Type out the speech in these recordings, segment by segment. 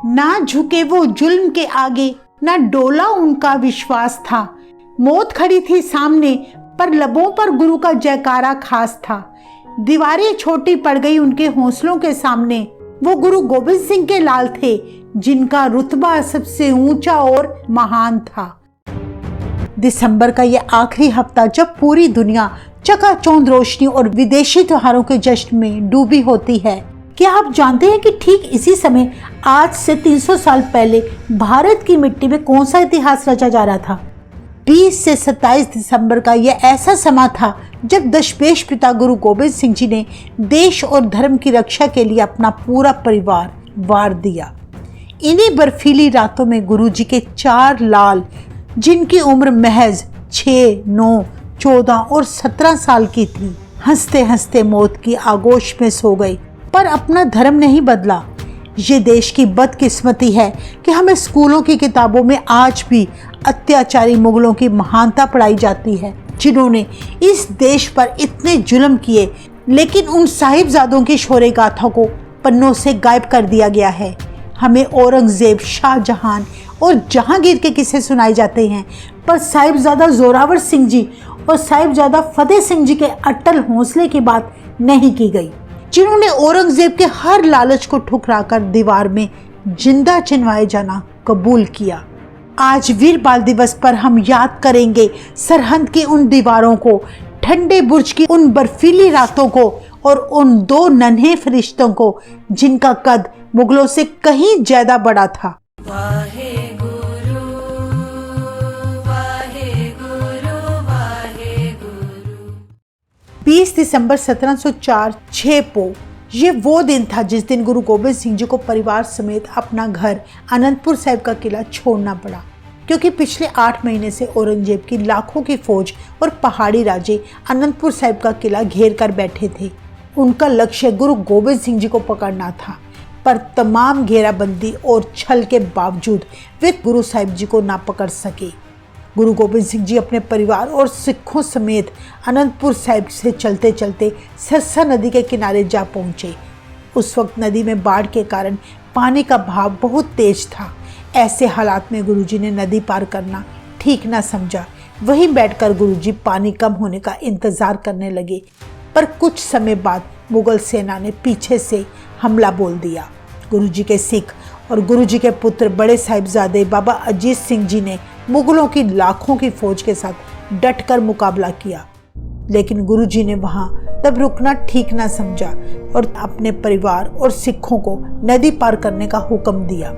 ना झुके वो जुल्म के आगे, ना डोला उनका विश्वास था। मौत खड़ी थी सामने, पर लबों पर गुरु का जयकारा खास था। दीवारें छोटी पड़ गई उनके हौसलों के सामने। वो गुरु गोबिंद सिंह के लाल थे, जिनका रुतबा सबसे ऊंचा और महान था। दिसंबर का यह आखिरी हफ्ता, जब पूरी दुनिया चकाचौंध रोशनी और विदेशी त्योहारों के जश्न में डूबी होती है, क्या आप जानते हैं कि ठीक इसी समय आज से 300 साल पहले भारत की मिट्टी में कौन सा इतिहास रचा जा रहा था? 20 से 27 दिसंबर का यह ऐसा समा था जब दशमेश पिता गुरु गोबिंद सिंह जी ने देश और धर्म की रक्षा के लिए अपना पूरा परिवार वार दिया। इन्हीं बर्फीली रातों में गुरु जी के 4 लाल, जिनकी उम्र महज 6, 9, 14 और 17 साल की थी, हंसते हंसते मौत की आगोश में सो गए, पर अपना धर्म नहीं बदला। ये देश की बदकिस्मती है कि हमें स्कूलों की किताबों में आज भी अत्याचारी मुगलों की महानता पढ़ाई जाती है, जिन्होंने इस देश पर इतने जुल्म किए, लेकिन उन साहिबजादों की शौर्य गाथा को पन्नों से गायब कर दिया गया है। हमें औरंगजेब, शाहजहां और जहांगीर के किस्से सुनाए जाते हैं, पर साहिबजादा जोरावर सिंह जी और साहिबजादा फतेह सिंह जी के अटल हौसले की बात नहीं की गई, जिन्होंने औरंगजेब के हर लालच को ठुकराकर दीवार में जिंदा चिनवाए जाना कबूल किया। आज वीर बाल दिवस पर हम याद करेंगे सरहद की उन दीवारों को, ठंडे बुर्ज की उन बर्फीली रातों को और उन 2 नन्हे फरिश्तों को, जिनका कद मुगलों से कहीं ज्यादा बड़ा था। 20 दिसंबर 1704 6 पो, ये वो दिन था जिस दिन गुरु गोबिंद सिंह जी को परिवार समेत अपना घर आनंदपुर साहिब का किला छोड़ना पड़ा, क्योंकि पिछले 8 महीने से औरंगजेब की लाखों की फौज और पहाड़ी राजे आनंदपुर साहिब का किला घेर कर बैठे थे। उनका लक्ष्य गुरु गोबिंद सिंह जी को पकड़ना था, पर तमाम घेराबंदी और छल के बावजूद वे गुरु साहिब जी को ना पकड़ सके। गुरु गोबिंद सिंह जी अपने परिवार और सिखों समेत आनंदपुर साहिब से चलते चलते सरसा नदी के किनारे जा पहुंचे। उस वक्त नदी में बाढ़ के कारण पानी का बहाव बहुत तेज था। ऐसे हालात में गुरुजी ने नदी पार करना ठीक ना समझा। वहीं बैठकर गुरुजी पानी कम होने का इंतजार करने लगे, पर कुछ समय बाद मुगल सेना ने पीछे से हमला बोल दिया। गुरुजी के सिख और गुरुजी के पुत्र बड़े साहिबजादे बाबा अजीत सिंह जी ने मुगलों की लाखों की फौज के साथ डटकर मुकाबला किया, लेकिन गुरुजी ने वहां तब रुकना ठीक ना समझा और अपने परिवार और सिखों को नदी पार करने का हुक्म दिया।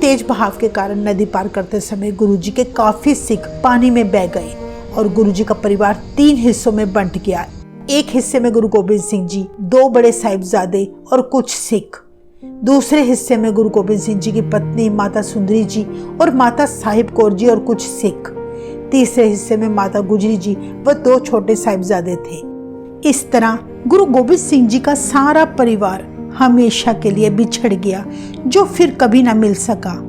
तेज बहाव के कारण नदी पार करते समय गुरुजी के काफी सिख पानी में बह गए और गुरुजी का परिवार 3 हिस्सों में बंट गया। एक हिस्से में गुरु गोबिंद सिंह जी, 2 बड़े साहिबजादे और कुछ सिख। दूसरे हिस्से में गुरु गोबिंद सिंह जी की पत्नी माता सुंदरी जी और माता साहिब कौर जी और कुछ सिख। तीसरे हिस्से में माता गुजरी जी व 2 छोटे साहिबजादे थे। इस तरह गुरु गोबिंद सिंह जी का सारा परिवार हमेशा के लिए बिछड़ गया, जो फिर कभी ना मिल सका।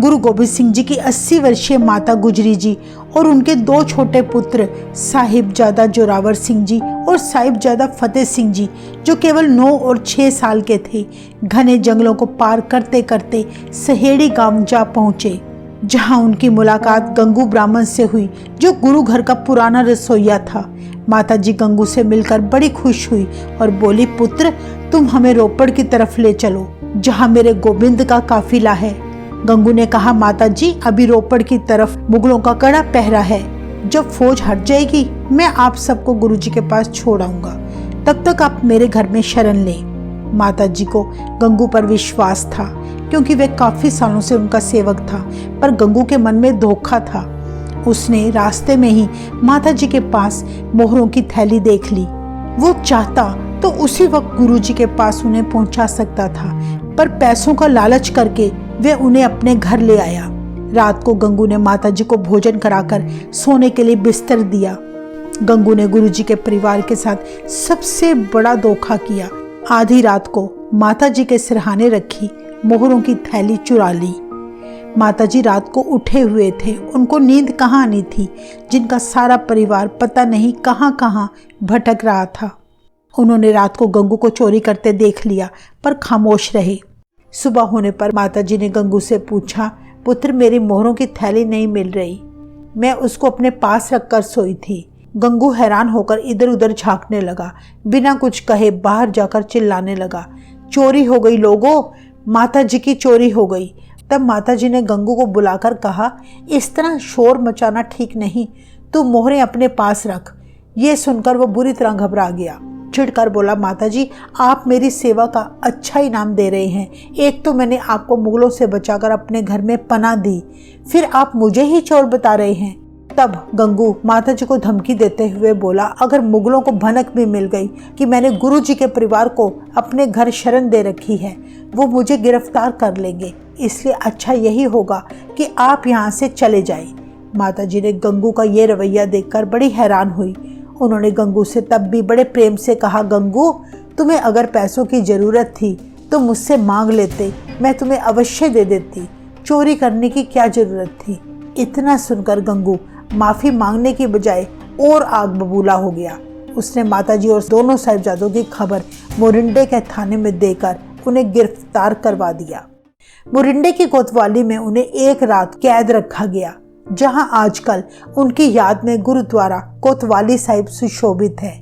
गुरु गोबिंद सिंह जी की 80 वर्षीय माता गुजरी जी और उनके 2 छोटे पुत्र साहिबजादा जोरावर सिंह जी और साहिबजादा फतेह सिंह जी, जो केवल 9 और 6 साल के थे, घने जंगलों को पार करते करते सहेड़ी गांव जा पहुंचे, जहां उनकी मुलाकात गंगू ब्राह्मण से हुई, जो गुरु घर का पुराना रसोइया था। माता जी गंगू से मिलकर बड़ी खुश हुई और बोली, पुत्र तुम हमें रोपड़ की तरफ ले चलो, जहां मेरे गोविंद का काफिला है। गंगू ने कहा, माता जी अभी रोपड़ की तरफ मुगलों का कड़ा पहरा है, जब फौज हट जाएगी मैं आप सबको गुरुजी के पास छोड़ आऊंगा, तब तक आप मेरे घर में शरण लें। माता जी को गंगू पर विश्वास था, क्योंकि वे काफी सालों से उनका सेवक था, पर गंगू के मन में धोखा था। उसने रास्ते में ही माता जी के पास मोहरों की थैली देख ली। वो चाहता तो उसी वक्त गुरुजी के पास उन्हें पहुंचा सकता था, पर पैसों का लालच करके वे उन्हें अपने घर ले आया। रात को गंगू ने माताजी को भोजन कराकर सोने के लिए बिस्तर दिया। गंगू ने गुरुजी के परिवार के साथ सबसे बड़ा धोखा किया। आधी रात को माताजी के सिरहाने रखी मोहरों की थैली चुरा ली। माताजी रात को उठे हुए थे, उनको नींद कहाँ आनी थी, जिनका सारा परिवार पता नहीं कहाँ कहाँ भटक रहा था। उन्होंने रात को गंगू को चोरी करते देख लिया, पर खामोश रहे। सुबह होने पर माताजी ने गंगू से पूछा, पुत्र मेरी मोहरों की थैली नहीं मिल रही, मैं उसको अपने पास रखकर सोई थी। गंगू हैरान होकर इधर उधर झांकने लगा, बिना कुछ कहे बाहर जाकर चिल्लाने लगा, चोरी हो गई लोगों, माताजी की चोरी हो गई। तब माताजी ने गंगू को बुलाकर कहा, इस तरह शोर मचाना ठीक नहीं, तू मोहरें अपने पास रख। ये सुनकर वो बुरी तरह घबरा गया, चिढ़कर बोला, माताजी आप मेरी सेवा का अच्छा इनाम दे रहे हैं। एक तो मैंने आपको मुगलों से बचाकर अपने घर में पनाह दी, फिर आप मुझे ही चोर बता रहे हैं। तब गंगू माताजी को धमकी देते हुए बोला, अगर मुगलों को भनक भी मिल गई कि मैंने गुरुजी के परिवार को अपने घर शरण दे रखी है, वो मुझे गिरफ्तार कर लेंगे, इसलिए अच्छा यही होगा कि आप यहाँ से चले जाएं। माताजी ने गंगू का ये रवैया देखकर बड़ी हैरान हुई। उन्होंने गंगू से तब भी बड़े प्रेम से कहा, गंगू तुम्हें अगर पैसों की ज़रूरत थी तो मुझसे मांग लेते, मैं तुम्हें अवश्य दे देती, चोरी करने की क्या ज़रूरत थी। इतना सुनकर गंगू माफ़ी मांगने की बजाय और आग बबूला हो गया। उसने माताजी और दोनों साहिबजादों की खबर मोरिंडे के थाने में देकर उन्हें गिरफ्तार करवा दिया। मोरिंडे की कोतवाली में उन्हें एक रात कैद रखा गया, जहां आजकल उनकी याद में गुरुद्वारा कोतवाली साहिब सुशोभित है।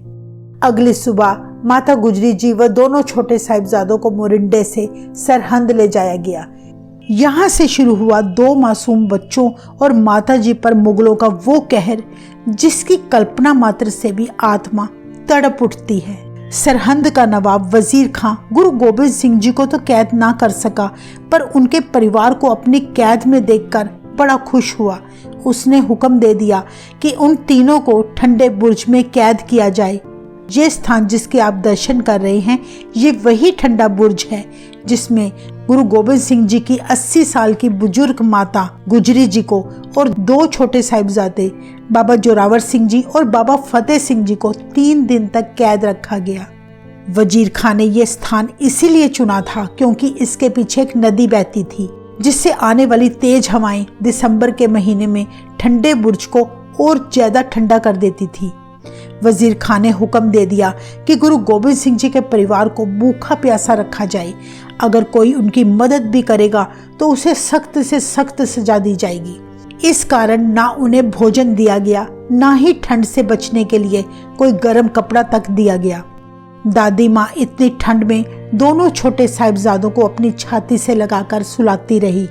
अगली सुबह माता गुजरी जी व दोनों छोटे साहिबजादों को मोरिंडे से सरहंद ले जाया गया। यहाँ से शुरू हुआ 2 मासूम बच्चों और माताजी पर मुगलों का वो कहर जिसकी कल्पना मात्र से भी आत्मा तड़प उठती है। सरहंद का नवाब वजीर खां गुरु गोबिंद सिंह जी को तो कैद ना कर सका, पर उनके परिवार को अपनी कैद में देखकर बड़ा खुश हुआ। उसने हुक्म दे दिया कि उन तीनों को ठंडे बुर्ज में कैद किया जाए। ये स्थान जिसके आप दर्शन कर रहे हैं, ये वही ठंडा बुर्ज है जिसमें गुरु गोबिंद सिंह जी की 80 साल की बुजुर्ग माता गुजरी जी को और 2 छोटे साहिबजादे बाबा जोरावर सिंह जी और बाबा फतेह सिंह जी को 3 दिन तक कैद रखा गया। वजीर खान ने यह स्थान इसीलिए चुना था क्योंकि इसके पीछे एक नदी बहती थी, जिससे आने वाली तेज हवाएं दिसंबर के महीने में ठंडे बुर्ज को और ज्यादा ठंडा कर देती थी। वजीर खान ने हुक्म दे दिया कि गुरु गोबिंद सिंह जी के परिवार को भूखा प्यासा रखा जाए। अगर कोई उनकी मदद भी करेगा तो उसे सख्त से सख्त सजा दी जाएगी। इस कारण ना उन्हें भोजन दिया गया, ना ही ठंड से बचने के लिए कोई गर्म कपड़ा तक दिया गया। दादी माँ इतनी ठंड में दोनों छोटे साहिबजादों को अपनी छाती से लगाकर सुलाती रही।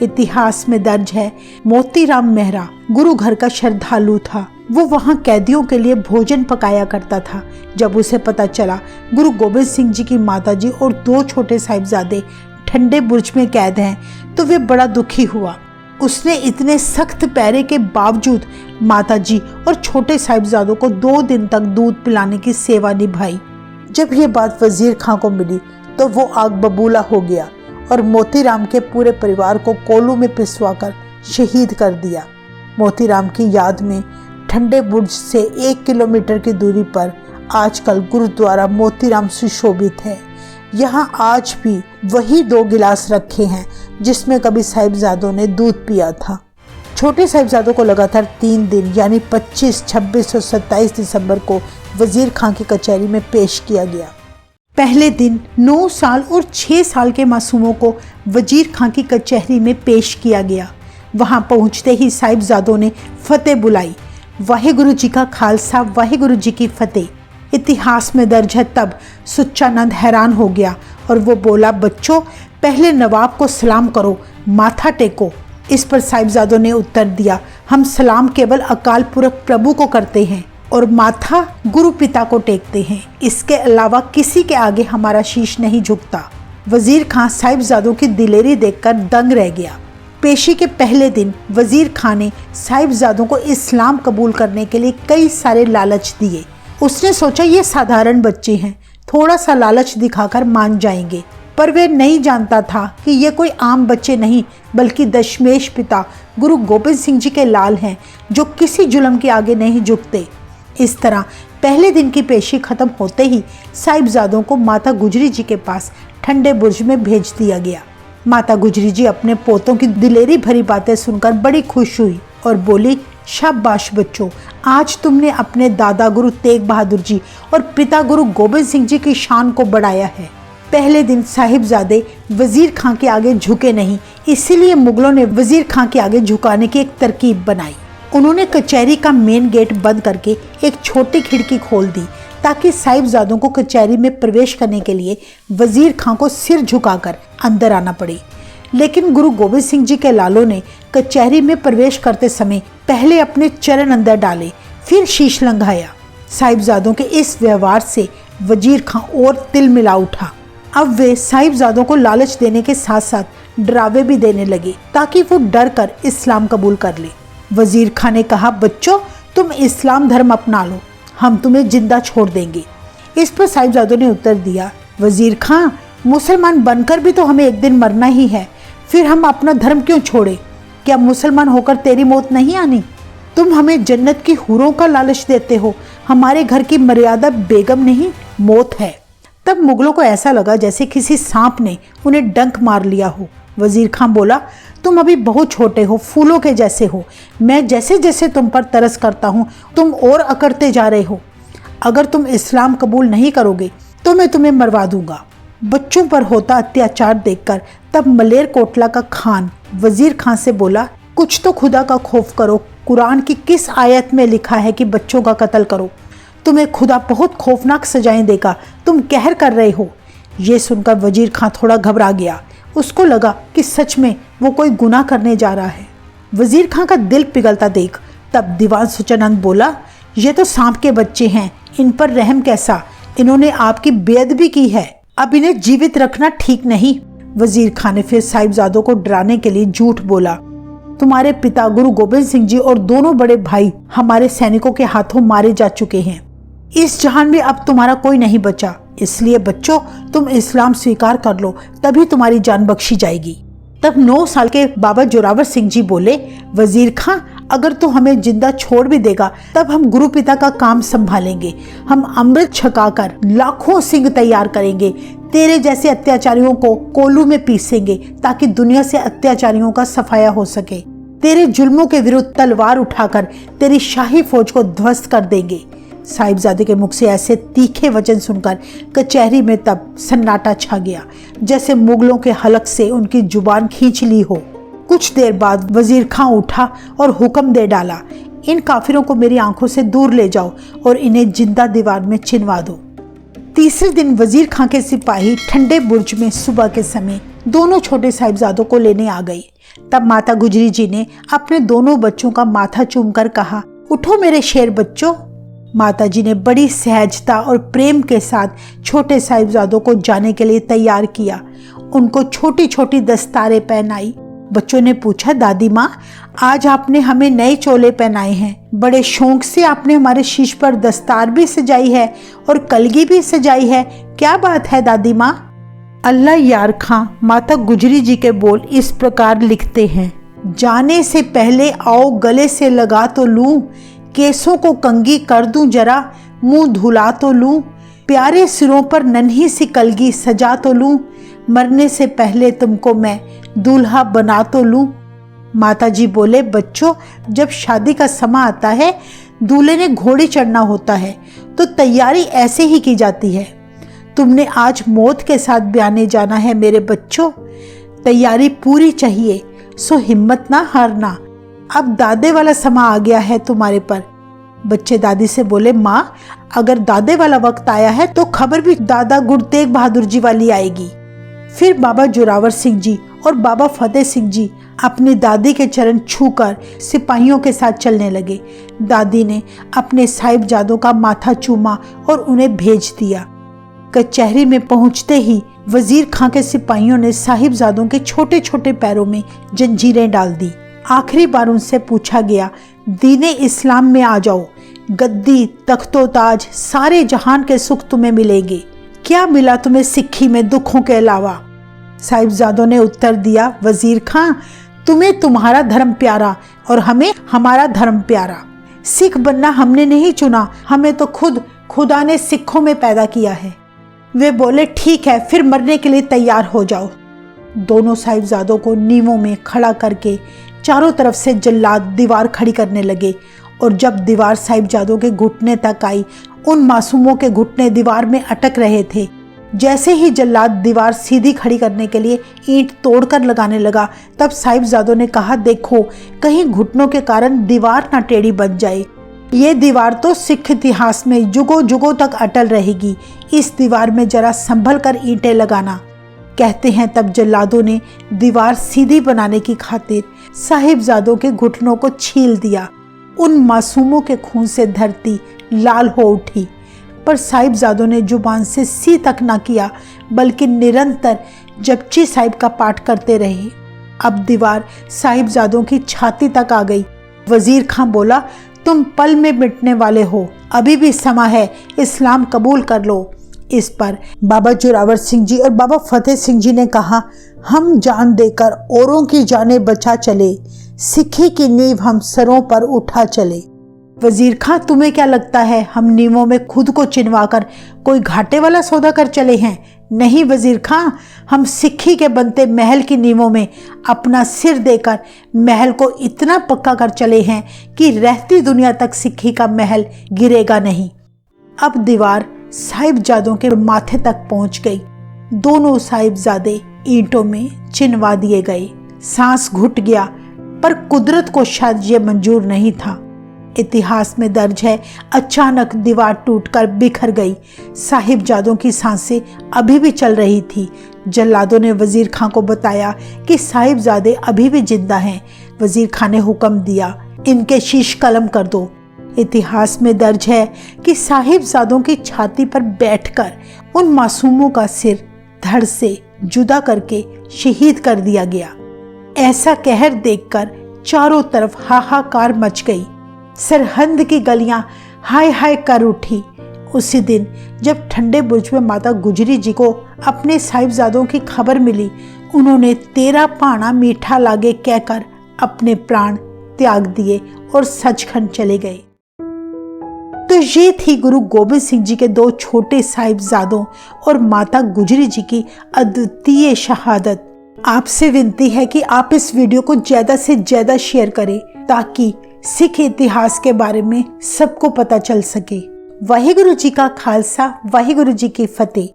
इतिहास में दर्ज है, मोतीराम मेहरा गुरु घर का श्रद्धालु था। वो वहाँ कैदियों के लिए भोजन पकाया करता था। जब उसे पता चला गुरु गोबिंद सिंह जी की माताजी और 2 छोटे साहिबजादे ठंडे बुर्ज में कैद हैं, तो वे बड़ा दुखी हुआ। उसने इतने सख्त पैरे के बावजूद माताजी और छोटे साहिबजादों को 2 दिन तक दूध पिलाने की सेवा निभाई। जब ये बात वजीर खां को मिली तो वो आग बबूला हो गया और मोतीराम के पूरे परिवार को कोलू में पिसवाकर शहीद कर दिया। मोतीराम की याद में ठंडे बुर्ज से 1 किलोमीटर की दूरी पर आजकल गुरुद्वारा मोतीराम सुशोभित है। यहाँ आज भी वही 2 गिलास रखे हैं जिसमें कभी साहिबजादों ने दूध पिया था। छोटे साहिबजादों को लगातार 3 दिन यानी 25, 26 और 27 दिसंबर को वजीर खां की कचहरी में पेश किया गया। पहले दिन 9 साल और 6 साल के मासूमों को वजीर खां की कचहरी में पेश किया गया। वहां पहुंचते ही साहिबजादों ने फतेह बुलाई। वाहेगुरु जी का खालसा, वाहेगुरु जी की फतेह। इतिहास में दर्ज है, तब सुच्चानंद हैरान हो गया और वो बोला, बच्चों पहले नवाब को सलाम करो, माथा टेको। इस पर साहिबजादों ने उत्तर दिया, हम सलाम केवल अकाल पुरख प्रभु को करते हैं और माथा गुरु पिता को टेकते हैं, इसके अलावा किसी के आगे हमारा शीश नहीं झुकता। वजीर खां साहिबजादों की दिलेरी देखकर दंग रह गया। पेशी के पहले दिन वजीर खां ने साहिबजादों को इस्लाम कबूल करने के लिए कई सारे लालच दिए। उसने सोचा ये साधारण बच्चे हैं, थोड़ा सा लालच दिखाकर मान जाएंगे, पर वे नहीं जानता था कि ये कोई आम बच्चे नहीं बल्कि दशमेश पिता गुरु गोबिंद सिंह जी के लाल हैं, जो किसी जुल्म के आगे नहीं झुकते। इस तरह पहले दिन की पेशी खत्म होते ही साहिबजादों को माता गुजरी जी के पास ठंडे बुर्ज में भेज दिया गया। माता गुजरी जी अपने पोतों की दिलेरी भरी बातें सुनकर बड़ी खुश हुई और बोली, शाबाश बच्चों, आज तुमने अपने दादा गुरु तेग बहादुर जी और पिता गुरु गोबिंद सिंह जी की शान को बढ़ाया है। पहले दिन साहिबजादे वजीर खां के आगे झुके नहीं, इसीलिए मुगलों ने वजीर खां के आगे झुकाने की एक तरकीब बनाई। उन्होंने कचहरी का मेन गेट बंद करके एक छोटी खिड़की खोल दी ताकि साहिबजादों को कचहरी में प्रवेश करने के लिए वजीर खां को सिर झुकाकर अंदर आना पड़े। लेकिन गुरु गोबिंद सिंह जी के लालों ने कचहरी में प्रवेश करते समय पहले अपने चरण अंदर डाले, फिर शीश लंघाया। साहिबजादों के इस व्यवहार से वजीर खां और तिल मिला उठा। अब वे साहिबजादों को लालच देने के साथ साथ डरावे भी देने लगे ताकि वो डर कर इस्लाम कबूल कर ले। वजीर खां ने कहा, बच्चों तुम इस्लाम धर्म अपना लो, हम तुम्हें जिंदा छोड़ देंगे। इस पर साहिबजादों ने उत्तर दिया, वजीर खां मुसलमान बनकर भी तो हमें एक दिन मरना ही है, फिर हम अपना धर्म क्यों छोड़े? क्या मुसलमान होकर तेरी मौत नहीं आनी? तुम हमें जन्नत की हूरों का लालच देते हो, हमारे घर की मर्यादा बेगम नहीं मौत है। तब मुगलों को ऐसा लगा जैसे किसी सांप ने उन्हें डंक मार लिया हो। वजीर खां बोला, तुम अभी बहुत छोटे हो, फूलों के जैसे हो, मैं जैसे जैसे तुम पर तरस करता हूँ तुम और अकड़ते जा रहे हो। अगर तुम इस्लाम कबूल नहीं करोगे तो मैं तुम्हें मरवा दूंगा। बच्चों पर होता अत्याचार देखकर तब मलेर कोटला का खान वजीर खां से बोला, कुछ तो खुदा का खौफ करो, कुरान की किस आयत में लिखा है कि बच्चों का कत्ल करो? तुम्हें खुदा बहुत खौफनाक सजाएं देगा, तुम कहर कर रहे हो। ये सुनकर वजीर खां थोड़ा घबरा गया, उसको लगा कि सच में वो कोई गुनाह करने जा रहा है। वजीर खां का दिल पिघलता देख तब दीवान सुचनंद बोला, ये तो सांप के बच्चे हैं, इन पर रहम कैसा, इन्होंने आपकी बेअदबी की है, अब इन्हें जीवित रखना ठीक नहीं। वजीर खां ने फिर साहिबजादों को डराने के लिए झूठ बोला, तुम्हारे पिता गुरु गोबिंद सिंह जी और दोनों बड़े भाई हमारे सैनिकों के हाथों मारे जा चुके हैं, इस जहान में अब तुम्हारा कोई नहीं बचा, इसलिए बच्चों तुम इस्लाम स्वीकार कर लो, तभी तुम्हारी जान बख्शी जाएगी। तब 9 साल के बाबा जोरावर सिंह जी बोले, वजीर खां अगर तू हमें जिंदा छोड़ भी देगा तब हम गुरु पिता का काम संभालेंगे, हम अमृत छकाकर लाखों सिंह तैयार करेंगे, तेरे जैसे अत्याचारियों को कोलू में पीसेंगे ताकि दुनिया से अत्याचारियों का सफाया हो सके, तेरे जुल्मों के विरुद्ध तलवार उठाकर तेरी शाही फौज को ध्वस्त कर देंगे। साहिबजादे के मुख से ऐसे तीखे वचन सुनकर कचहरी में तब सन्नाटा छा गया, जैसे मुगलों के हलक से उनकी जुबान खींच ली हो। कुछ देर बाद वजीर खां उठा और हुक्म दे डाला, इन काफिरों को मेरी आंखों से दूर ले जाओ और इन्हें जिंदा दीवार में चिनवा दो। तीसरे दिन वजीर खां के सिपाही ठंडे बुर्ज में सुबह के समय दोनों छोटे साहिबजादों को लेने आ गए। तब माता गुजरी जी ने अपने दोनों बच्चों का माथा चूमकर कहा, उठो मेरे शेर बच्चों। माता जी ने बड़ी सहजता और प्रेम के साथ छोटे साहिबजादों को जाने के लिए तैयार किया, उनको छोटी छोटी दस्तारें पहनाई। बच्चों ने पूछा, दादी माँ आज आपने हमें नए चोले पहनाए हैं, बड़े शौक से आपने हमारे शीश पर दस्तार भी सजाई है और कलगी भी सजाई है, क्या बात है दादी माँ? अल्लाह यार खां माता गुजरी जी के बोल इस प्रकार लिखते हैं, जाने से पहले आओ गले से लगा तो लूं, केसों को कंगी कर दूं जरा, मुंह धुला तो लूं, प्यारे सिरों पर नन्ही सी कलगी सजा तो लूं, मरने से पहले तुमको मैं दूल्हा बना तो लूं। माता जी बोले, बच्चों जब शादी का समा आता है दूल्हे ने घोड़े चढ़ना होता है तो तैयारी ऐसे ही की जाती है। तुमने आज मौत के साथ ब्याने जाना है मेरे बच्चों, तैयारी पूरी चाहिए, सो हिम्मत ना हारना, अब दादे वाला समा आ गया है तुम्हारे पर। बच्चे दादी से बोले, माँ अगर दादे वाला वक्त आया है तो खबर भी दादा गुरु तेग बहादुर जी वाली आएगी। फिर बाबा जोरावर सिंह जी और बाबा फतेह सिंह जी अपनी दादी के चरण छूकर सिपाहियों के साथ चलने लगे। दादी ने अपने साहिबजादों का माथा चूमा और उन्हें भेज दिया। कचहरी में पहुंचते ही वजीर खां के सिपाहियों ने साहिबजादों के छोटे छोटे पैरों में जंजीरें डाल दी। आखिरी बार उनसे पूछा गया, दीने इस्लाम में आ जाओ, गद्दी तख्तो ताज सारे जहान के सुख तुम्हें मिलेंगे, क्या मिला तुम्हें सिक्खी में दुखों के अलावा? साहिबजादों ने उत्तर दिया, वजीर खां तुम्हें तुम्हारा धर्म प्यारा और हमें हमारा धर्म प्यारा, सिख बनना हमने नहीं चुना, हमें तो खुद खुदा ने सिखों में पैदा किया है। वे बोले, ठीक है फिर मरने के लिए तैयार हो जाओ। दोनों साहिबजादों को नींवों में खड़ा करके चारों तरफ से जल्लाद दीवार खड़ी करने लगे और जब दीवार साहिबजादों के घुटने तक आई, उन मासूमों के घुटने दीवार में अटक रहे थे। जैसे ही जल्लाद दीवार सीधी खड़ी करने के लिए ईंट तोड़कर लगाने लगा, तब साहिबजादों ने कहा, देखो कहीं घुटनों के कारण दीवार ना टेढ़ी बन जाए। ये दीवार तो सिख इतिहास में जुगों जुगों तक अटल रहेगी। इस दीवार में जरा संभल कर ईंटें लगाना। कहते हैं तब जल्लादों ने दीवार सीधी बनाने की खातिर साहिबजादों के घुटनों को छील दिया। उन मासूमों के खून से धरती लाल हो उठी, पर साहिबजादों ने जुबान से सी तक ना किया, बल्कि निरंतर जपजी साहिब का पाठ करते रहे। अब दीवार साहिबजादों की छाती तक आ गई। वजीर खां बोला, तुम पल में मिटने वाले हो, अभी भी समय है, इस्लाम कबूल कर लो। इस पर बाबा जोरावर सिंह जी और बाबा फतेह सिंह जी ने कहा, हम जान देकर औरों की जानें बचा चले, सिक्खी की नींव हम सरों पर उठा चले। वजीर खां, तुम्हें क्या लगता है हम नींवों में खुद को चिनवाकर कोई घाटे वाला सौदा कर चले हैं? नहीं वजीर खां, हम सिक्खी के बनते महल की नींवों में अपना सिर देकर महल को इतना पक्का कर चले हैं कि रहती दुनिया तक सिक्खी का महल गिरेगा नहीं। अब दीवार साहिबजादों के माथे तक पहुंच गई। दोनों साहिबजादे ईंटों में चिनवा दिए गए। सांस घुट गया, पर कुदरत को शायद ये मंजूर नहीं था। इतिहास में दर्ज है, अचानक दीवार टूटकर बिखर गई। साहिबजादों की सांसें अभी भी चल रही थी। जल्लादों ने वजीर खां को बताया कि साहिबजादे अभी भी जिंदा हैं। वजीर खां ने हुक्म दिया, इनके शीश कलम कर दो। इतिहास में दर्ज है कि साहिबजादों की छाती पर बैठकर उन मासूमों का सिर धड़ से जुदा करके शहीद कर दिया गया। ऐसा कहर देखकर चारों तरफ हाहाकार मच गई। सरहंद की गलियां हाय हाय कर उठी। उसी दिन जब ठंडे बुर्ज में माता गुजरी जी को अपने साहिबजादों की खबर मिली, उन्होंने तेरा पाना मीठा लागे कहकर अपने प्राण त्याग दिए और सचखंड चले गए। तो ये थी गुरु गोबिंद सिंह जी के दो छोटे साहिबजादों और माता गुजरी जी की अद्वितीय शहादत। आपसे विनती है कि आप इस वीडियो को ज्यादा से ज्यादा शेयर करें, ताकि सिख इतिहास के बारे में सबको पता चल सके। वाहिगुरु जी का खालसा, वाहिगुरु जी की फतेह।